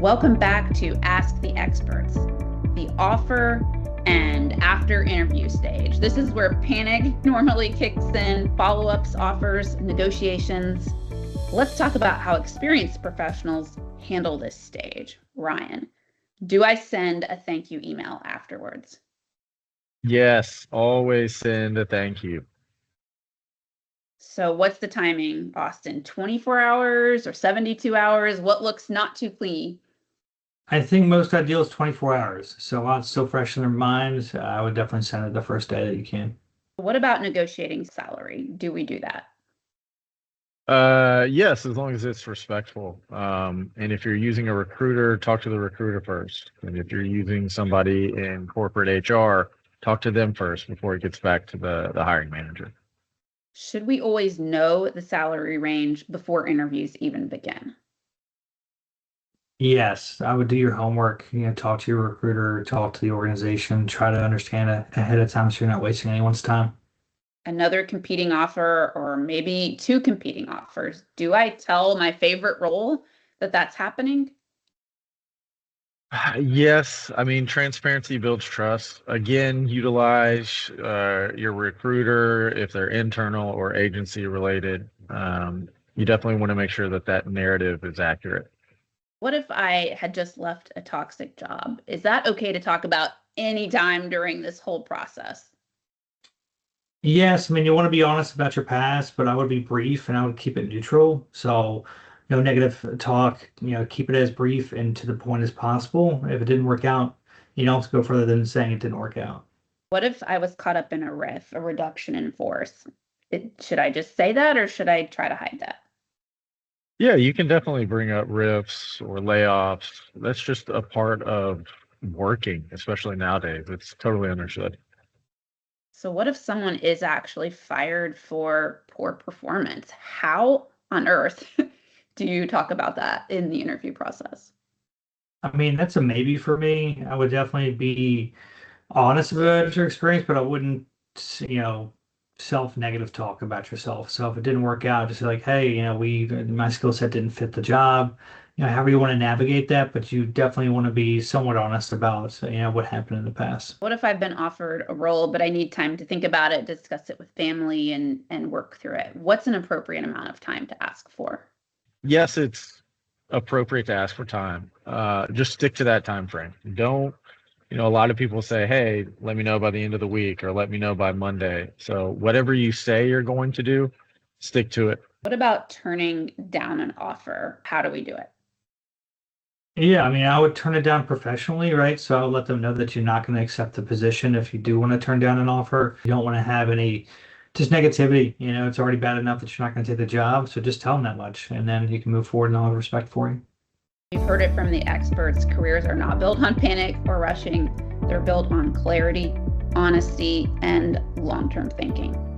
Welcome back to Ask the Experts, the offer and after interview stage. This is where panic normally kicks in, follow-ups, offers, negotiations. Let's talk about how experienced professionals handle this stage. Ryan, do I send a thank you email afterwards? Yes, always send a thank you. So what's the timing, Austin? 24 hours or 72 hours? What looks not too clean? I think most ideal is 24 hours. So while it's still fresh in their minds, I would definitely send it the first day that you can. What about negotiating salary? Do we do that? Yes, as long as it's respectful. And if you're using a recruiter, talk to the recruiter first. And if you're using somebody in corporate HR, talk to them first before it gets back to the hiring manager. Should we always know the salary range before interviews even begin? Yes, I would do your homework, talk to your recruiter, talk to the organization, try to understand it ahead of time so you're not wasting anyone's time. Another competing offer, or maybe two competing offers. Do I tell my favorite role that that's happening? Yes, I mean, transparency builds trust. Again, utilize your recruiter if they're internal or agency related. You definitely want to make sure that that narrative is accurate. What if I had just left a toxic job? Is that okay to talk about anytime during this whole process? Yes, I mean, you want to be honest about your past, but I would be brief and I would keep it neutral. So, no negative talk, keep it as brief and to the point as possible. If it didn't work out, you don't have to go further than saying it didn't work out. What if I was caught up in a RIF, a reduction in force? Should I just say that or should I try to hide that? Yeah, you can definitely bring up riffs or layoffs. That's just a part of working, especially nowadays. It's totally understood. So, what if someone is actually fired for poor performance? How on earth do you talk about that in the interview process? I mean, that's a maybe for me. I would definitely be honest about your experience, but I wouldn't, you know, self-negative talk about yourself. So if it didn't work out, just be like, hey, my skill set didn't fit the job. However you want to navigate that, but you definitely want to be somewhat honest about, what happened in the past. What if I've been offered a role, but I need time to think about it, discuss it with family, and work through it? What's an appropriate amount of time to ask for? Yes, it's appropriate to ask for time. Just stick to that time frame. Don't, a lot of people say, hey, let me know by the end of the week or let me know by Monday. So whatever you say you're going to do, stick to it. What about turning down an offer? How do we do it? Yeah, I mean, I would turn it down professionally, right? So I would let them know that you're not going to accept the position if you do want to turn down an offer. You don't want to have any just negativity. It's already bad enough that you're not going to take the job. So just tell them that much, and then you can move forward and I'll have respect for you. You've heard it from the experts. Careers are not built on panic or rushing. They're built on clarity, honesty, and long-term thinking.